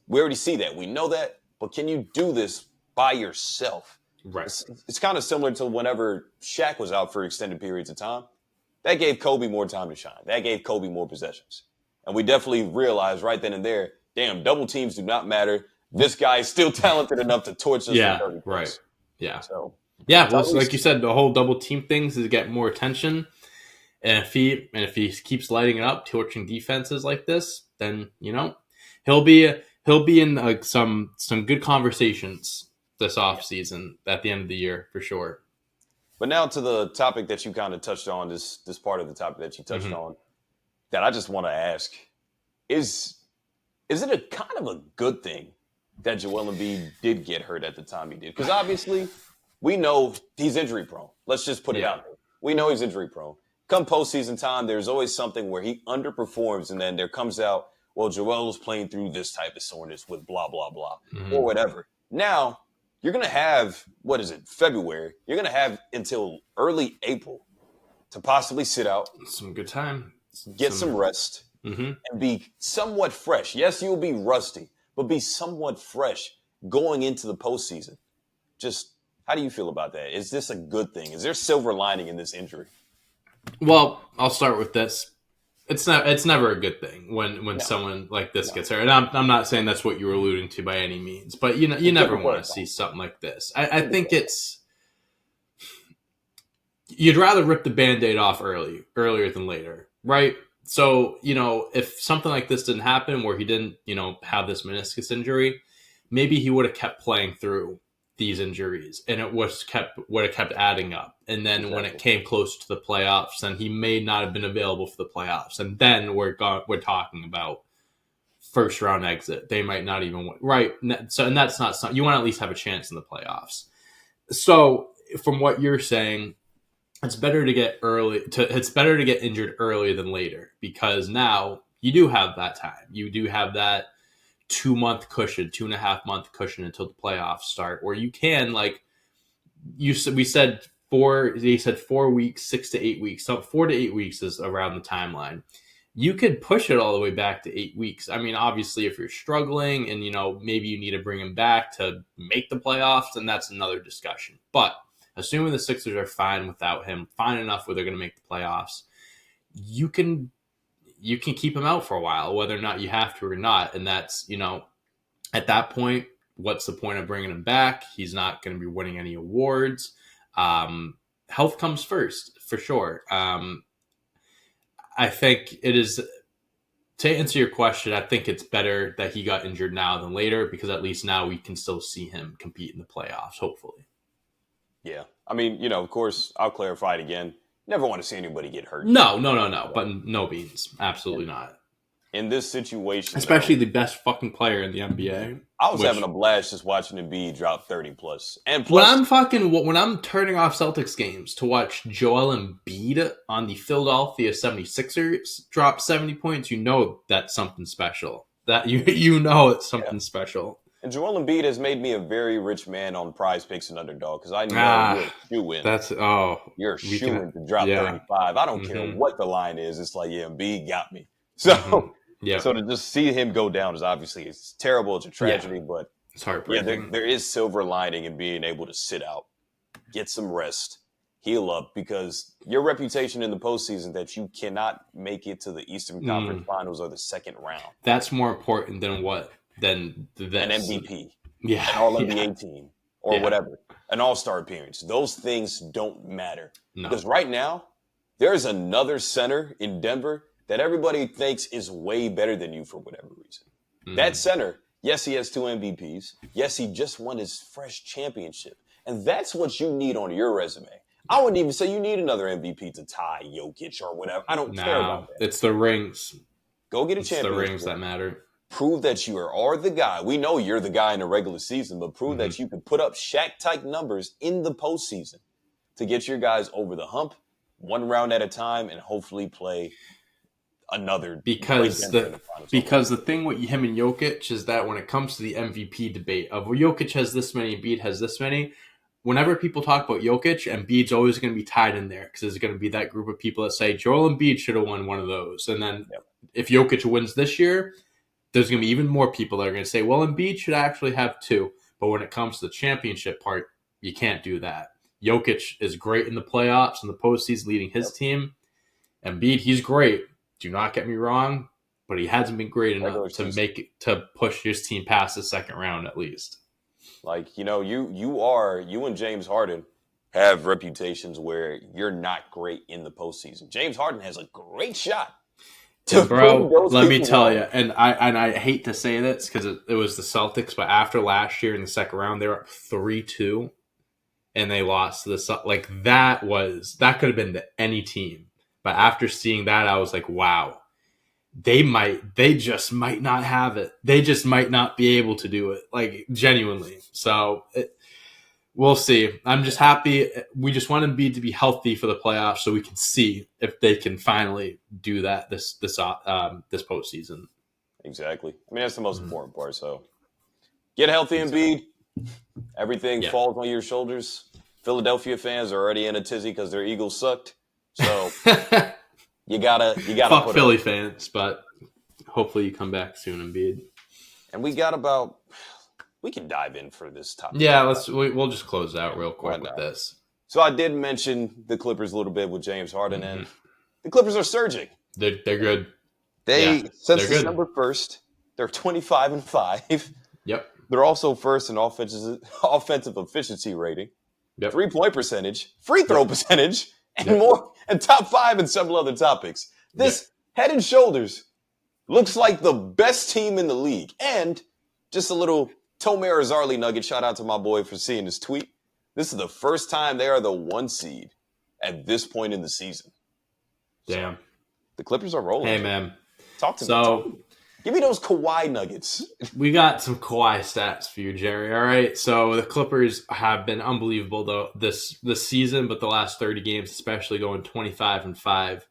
We already see that. We know that. But can you do this by yourself? Right. It's kind of similar to whenever Shaq was out for extended periods of time. That gave Kobe more time to shine. That gave Kobe more possessions. And we definitely realized right then and there, damn, double teams do not matter. This guy is still talented enough to torch us for 30 points. Right. Yeah. So, well, like you said, the whole double team things is to get more attention. And if he keeps lighting it up, torching defenses like this, then he'll be in some good conversations this offseason at the end of the year for sure. But now to the topic that you kind of touched on, this part of the topic that you touched on, that I just want to ask is it a kind of a good thing that Joel Embiid did get hurt at the time he did? Because obviously we know he's injury prone. Let's just put it out there. We know he's injury prone. Come postseason time, there's always something where he underperforms, and then there comes out, well, Joel was playing through this type of soreness with blah, blah, blah, or whatever. Now, you're going to have, February. You're going to have until early April to possibly sit out. Some good time. Get some rest. Mm-hmm. and be somewhat fresh. Yes, you'll be rusty, but be somewhat fresh going into the postseason. Just how do you feel about that? Is this a good thing? Is there silver lining in this injury? Well, I'll start with this. It's never a good thing when No, someone like this no. gets hurt. And I'm not saying that's what you were alluding to by any means, but you It's good never to want to clarify. see something like this. I Good to think clarify. you'd rather rip the band-aid off earlier than later, right? So, if something like this didn't happen where he didn't, have this meniscus injury, maybe he would have kept playing through these injuries and it would have kept adding up. And then when it Exactly. came close to the playoffs, then he may not have been available for the playoffs. And then we're talking about first round exit. They might not even win. Right. So, and that's not something you want to at least have a chance in the playoffs. So from what you're saying, it's better to get injured earlier than later because now you do have that time. You do have that 2-month cushion, 2.5-month cushion until the playoffs start, where you can we said four. They said 4 weeks, 6 to 8 weeks. So 4 to 8 weeks is around the timeline. You could push it all the way back to 8 weeks. I mean, obviously, if you're struggling and maybe you need to bring him back to make the playoffs, then that's another discussion. But assuming the Sixers are fine without him, fine enough where they're going to make the playoffs, you can keep him out for a while, whether or not you have to or not. And that's at that point, what's the point of bringing him back? He's not going to be winning any awards. Health comes first for sure. I think it is. To answer your question, I think it's better that he got injured now than later because at least now we can still see him compete in the playoffs, hopefully. Yeah. I mean, of course, I'll clarify it again. Never want to see anybody get hurt. No. But no beans. Absolutely not. In this situation, Especially though, the best fucking player in the NBA. I was having Which a blast just watching Embiid drop 30 plus. And when plus, when I'm turning off Celtics games to watch Joel Embiid on the Philadelphia 76ers drop 70 points, that's something special. That you know it's yeah. something special. And Joel Embiid has made me a very rich man on Prize Picks and Underdog because I know you're Ah, a shoe-in. that's You're a we can shoe-in to drop yeah. 35. I don't care Mm-hmm. what the line is. It's like, yeah, Embiid got me. Mm-hmm. So, Yep. so to just see him go down is obviously it's terrible. It's a Yeah. tragedy, but It's yeah, heartbreaking. there is silver lining in being able to sit out, get some rest, heal up, because your reputation in the postseason that you cannot make it to the Eastern Conference Finals or the second round, That's more important than an this. MVP, Yeah. an All Yeah. NBA team, or Yeah. whatever, an All Star appearance. Those things don't matter No. because right now there is another center in Denver that everybody thinks is way better than you for whatever reason. That center, yes, he has 2 MVPs. Yes, he just won his fresh championship. And that's what you need on your resume. I wouldn't even say you need another MVP to tie Jokic or whatever. I don't care about No. that. It's the rings. Go get a It's the rings championship. that matter. Prove that you are the guy. We know you're the guy in the regular season, but prove that you can put up Shaq-type numbers in the postseason to get your guys over the hump, one round at a time, and hopefully play another Because Denver in the finals. the thing with him and Jokic is that when it comes to the MVP debate of Jokic has this many, Embiid has this many, whenever people talk about Jokic, Embiid's always going to be tied in there because there's going to be that group of people that say Joel Embiid should have won one of those. And then Yep. if Jokic wins this year, there's going to be even more people that are going to say, well, Embiid should actually have two. But when it comes to the championship part, you can't do that. Jokic is great in the playoffs and the postseason leading his Yep. team. Embiid, he's great. Do not get me wrong, but he hasn't been great Regular enough to season. to push his team past the second round at least. Like, you and James Harden have reputations where you're not great in the postseason. James Harden has a great shot to And bro, prove those let me people tell wrong. you, and I hate to say this because it was the Celtics, but after last year in the second round, they were up 3-2, and they lost to the like that could have been to any team. But after seeing that, I was like, wow, they just might not have it. They just might not be able to do it, like genuinely. So we'll see. I'm just happy. We just want Embiid to be healthy for the playoffs, so we can see if they can finally do that this postseason. Exactly. I mean, that's the most important part. So get healthy, Embiid. Everything Yeah. falls on your shoulders. Philadelphia fans are already in a tizzy because their Eagles sucked. So You gotta Fuck put Philly up. fans, but hopefully you come back soon, Embiid. And we can dive in for this topic. Yeah, we'll just close out real Why quick with not? this. So I did mention the Clippers a little bit with James Harden, Mm-hmm. and the Clippers are surging. They're good. They Yeah, since they're good. December 1st, they're 25-5. Yep. They're also first in offensive efficiency rating, Yep. 3-point percentage, free throw Yep. percentage, and Yep. more, and top 5 in several other topics. This head and shoulders looks like the best team in the league. And just a little Tomer Azarli nugget. Shout out to my boy for seeing this tweet. This is the first time they are the 1 seed at this point in the season. Damn. So, the Clippers are rolling. Hey, man. Talk to me. So, give me those Kawhi nuggets. we got some Kawhi stats for you, Jerry. All right. So the Clippers have been unbelievable though this season, but the last 30 games, especially going 25-5.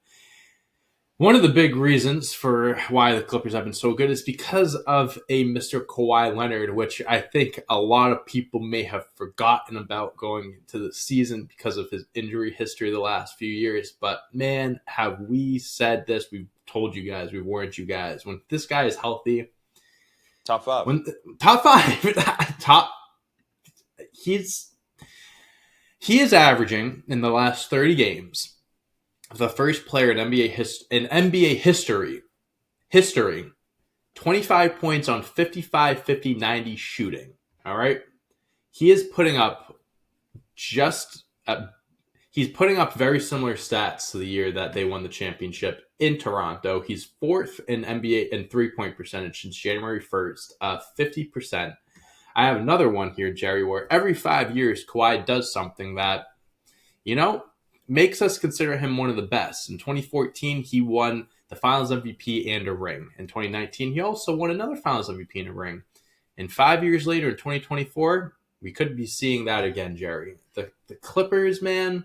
One of the big reasons for why the Clippers have been so good is because of a Mr. Kawhi Leonard, which I think a lot of people may have forgotten about going into the season because of his injury history the last few years. But man, have we said this? We've told you guys, we've warned you guys. When this guy is healthy, top 5. He is averaging in the last 30 games. The first player in NBA history, 25 points on 55, 50, 90 shooting. All right. He is putting up he's putting up very similar stats to the year that they won the championship in Toronto. He's fourth in NBA in 3-point percentage since January 1st, 50%. I have another one here, Jerry, where every 5 years, Kawhi does something that, makes us consider him one of the best. In 2014, he won the Finals MVP and a ring. In 2019, he also won another Finals MVP and a ring. And 5 years later, in 2024, we could be seeing that again, Jerry. The Clippers, man,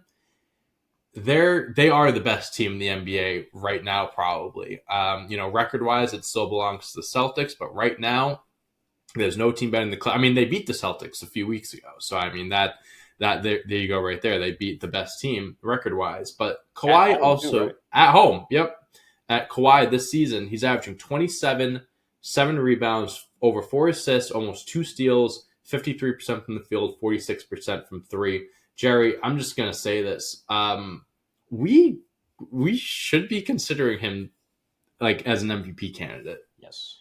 they are the best team in the NBA right now, probably. Record-wise, it still belongs to the Celtics, but right now, there's no team better than the Clippers. I mean, they beat the Celtics a few weeks ago, so I mean that there you go right there. They beat the best team record-wise. But Kawhi at home, yep. At Kawhi this season, he's averaging 27, 7 rebounds, over 4 assists, almost 2 steals, 53% from the field, 46% from 3. Jerry, I'm just going to say this. We should be considering him like as an MVP candidate. Yes.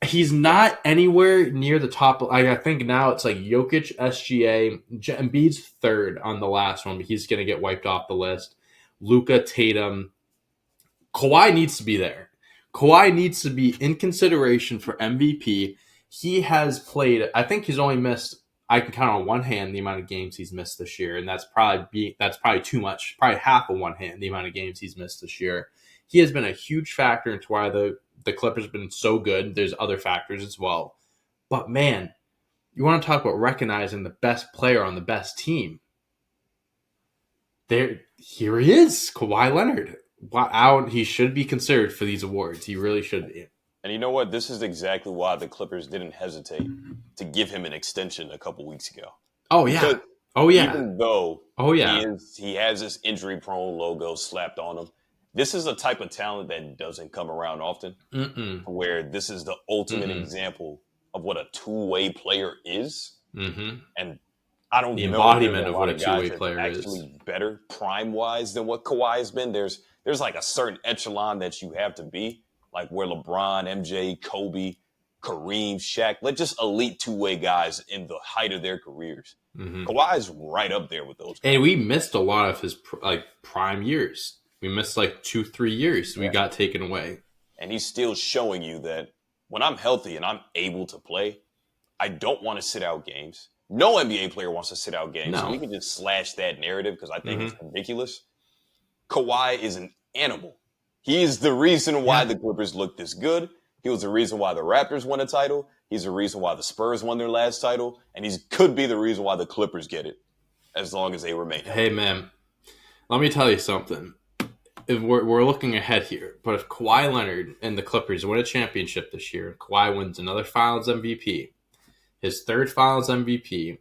He's not anywhere near the top. I think now it's like Jokic, SGA, Embiid's third on the last one, but he's going to get wiped off the list. Luka, Tatum. Kawhi needs to be there. Kawhi needs to be in consideration for MVP. He has played, I think he's only missed, I can count on one hand the amount of games he's missed this year, and that's probably too much. Probably half of one hand the amount of games he's missed this year. He has been a huge factor into why the Clippers have been so good. There's other factors as well. But man, you want to talk about recognizing the best player on the best team. Here he is, Kawhi Leonard. Wow, he should be considered for these awards. He really should be. And you know what? This is exactly why the Clippers didn't hesitate to give him an extension a couple weeks ago. Oh, yeah. Even though he has this injury-prone logo slapped on him, this is a type of talent that doesn't come around often, where this is the ultimate example of what a two-way player is. Mm-hmm. And I don't know the embodiment of what a two-way player is. Actually better prime-wise than what Kawhi has been. There's like a certain echelon that you have to be, like where LeBron, MJ, Kobe, Kareem, Shaq, like just elite two-way guys in the height of their careers. Mm-hmm. Kawhi's right up there with those guys. And we missed a lot of his prime years. We missed 2-3 years. We got taken away. And he's still showing you that when I'm healthy and I'm able to play, I don't want to sit out games. No NBA player wants to sit out games. No. So we can just slash that narrative because I think it's ridiculous. Kawhi is an animal. He is the reason why the Clippers look this good. He was the reason why the Raptors won a title. He's the reason why the Spurs won their last title. And he could be the reason why the Clippers get it as long as they remain healthy. Hey, man, let me tell you something. If we're looking ahead here, but if Kawhi Leonard and the Clippers win a championship this year, Kawhi wins another Finals MVP, his third Finals MVP,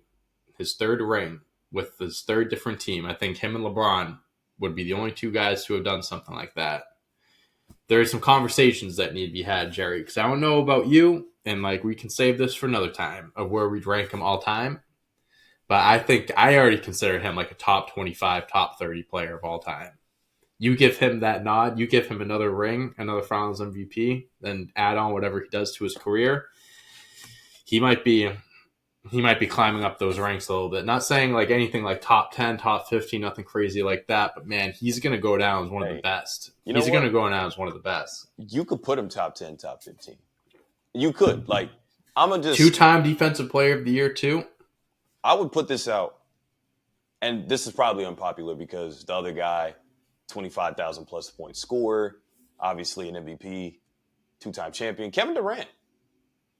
his third ring with his third different team, I think him and LeBron would be the only two guys who have done something like that. there are some conversations that need to be had, Jerry, because I don't know about you, and like we can save this for another time of where we'd rank him all time. But I think I already consider him like a top 25, top 30 player of all time. You give him that nod, you give him another ring, another Finals MVP, then add on whatever he does to his career. He might be climbing up those ranks a little bit. Not saying like anything like top 10, top 15, nothing crazy like that. But man, he's going to go down as one of the best. He's going to go down as one of the best. You could put him top 10, top 15. You could. Like, I'm going to just... 2-time Defensive Player of the Year, too. I would put this out, and this is probably unpopular because the other guy, 25,000 plus point scorer, obviously an MVP, 2-time champion, Kevin Durant.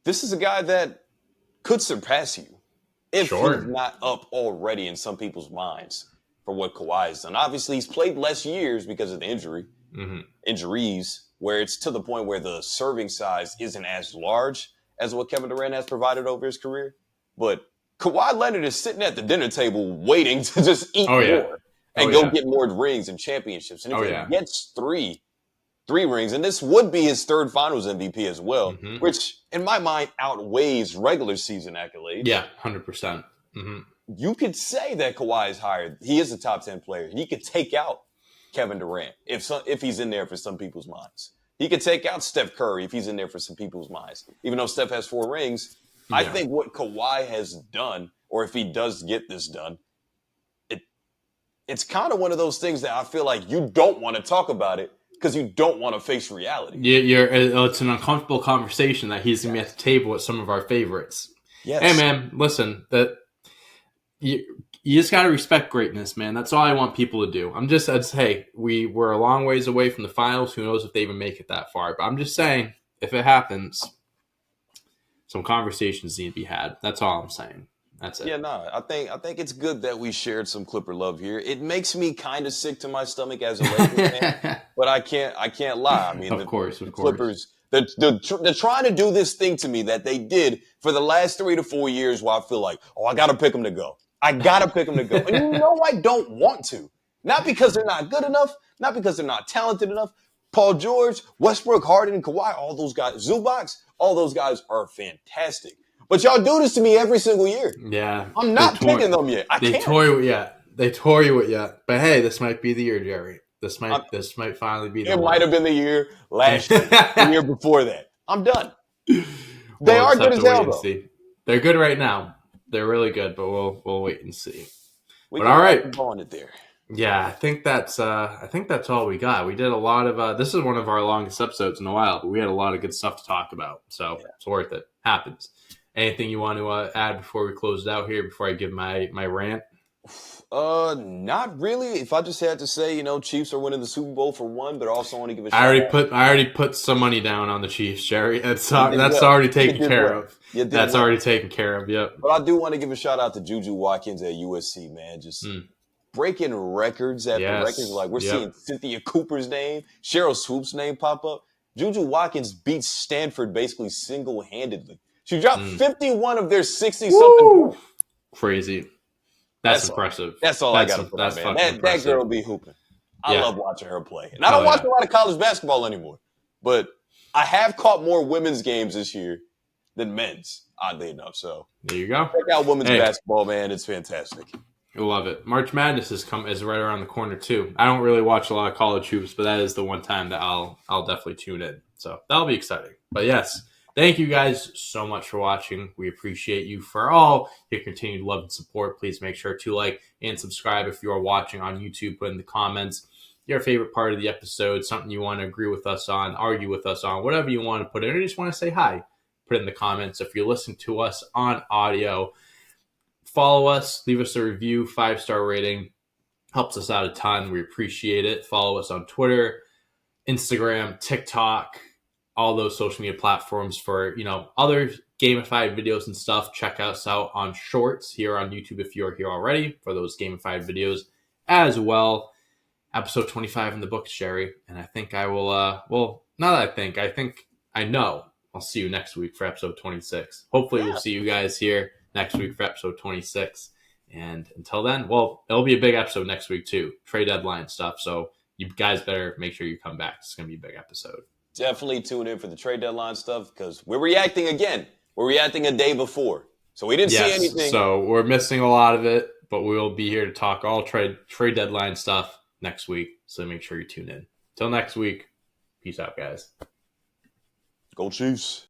This is a guy that could surpass you if he's not up already in some people's minds for what Kawhi has done. Obviously, he's played less years because of the injuries, where it's to the point where the serving size isn't as large as what Kevin Durant has provided over his career. But Kawhi Leonard is sitting at the dinner table waiting to just eat more and get more rings and championships. And if he gets three rings, and this would be his third Finals MVP as well, which in my mind outweighs regular season accolades. Yeah, 100%. You could say that Kawhi is higher. He is a top 10 player. He could take out Kevin Durant if he's in there for some people's minds. He could take out Steph Curry if he's in there for some people's minds. Even though Steph has 4 rings, I think what Kawhi has done, or if he does get this done, it's kind of one of those things that I feel like you don't want to talk about it because you don't want to face reality. It's an uncomfortable conversation that he's going to be at the table with some of our favorites. Yes. Hey, man, listen, you just got to respect greatness, man. That's all I want people to do. Hey, we're a long ways away from the finals. Who knows if they even make it that far? But I'm just saying, if it happens, some conversations need to be had. That's all I'm saying. That's it. Yeah, I think it's good that we shared some Clipper love here. It makes me kind of sick to my stomach as a Lakers fan, but I can't lie. I mean, of course. Clippers, they're trying to do this thing to me that they did for the last 3 to 4 years, where I feel like, I got to pick them to go. I got to pick them to go. And you know I don't want to. Not because they're not good enough, not because they're not talented enough. Paul George, Westbrook, Harden, Kawhi, all those guys, Zubac, all those guys are fantastic. But y'all do this to me every single year. Yeah. I'm not picking them yet. They tore you yet. But hey, this might be the year, Jerry. This might finally be the year. It might have been the year last year, the year before that. I'm done. They are good as hell, though. They're good right now. They're really good, but we'll wait and see. But all right, on it there. Yeah, I think that's all we got. We did a lot of this is one of our longest episodes in a while, but we had a lot of good stuff to talk about. So It's worth it. Happens. Anything you want to add before we close it out here? Before I give my rant? Not really. If I just had to say, Chiefs are winning the Super Bowl for one, but I also want to give a shout out. I already put some money down on the Chiefs, Jerry. That's already taken care of. That's already taken care of. Yep. But I do want to give a shout out to Juju Watkins at USC, man. Just breaking records after records. Like we're seeing Cynthia Cooper's name, Cheryl Swoop's name pop up. Juju Watkins beats Stanford basically single-handedly. She dropped 51 of their 60-something. Crazy. That's impressive. That's all I got to put on, man. That girl be hooping. I love watching her play. And I don't watch a lot of college basketball anymore. But I have caught more women's games this year than men's, oddly enough. So there you go. Check out women's basketball, man. It's fantastic. I love it. March Madness is right around the corner, too. I don't really watch a lot of college hoops, but that is the one time that I'll definitely tune in. So that'll be exciting. But yes. Thank you guys so much for watching. We appreciate you for all your continued love and support. Please make sure to like and subscribe if you are watching on YouTube. Put in the comments your favorite part of the episode, something you want to agree with us on, argue with us on, whatever you want to put in, or just want to say hi. Put it in the comments. If you're listening to us on audio, follow us, leave us a review, 5-star rating. Helps us out a ton. We appreciate it. Follow us on Twitter, Instagram, TikTok, all those social media platforms for, other gamified videos and stuff. Check us out on Shorts here on YouTube if you're here already for those gamified videos as well. Episode 25 in the books, Jerry. And I think I will, I know I'll see you next week for episode 26. Hopefully we'll see you guys here next week for episode 26. And until then, it'll be a big episode next week too. Trade deadline stuff. So you guys better make sure you come back. It's going to be a big episode. Definitely tune in for the trade deadline stuff because we're reacting again. We're reacting a day before. So we didn't see anything. So we're missing a lot of it, but we will be here to talk all trade deadline stuff next week. So make sure you tune in. Till next week. Peace out, guys. Go Chiefs.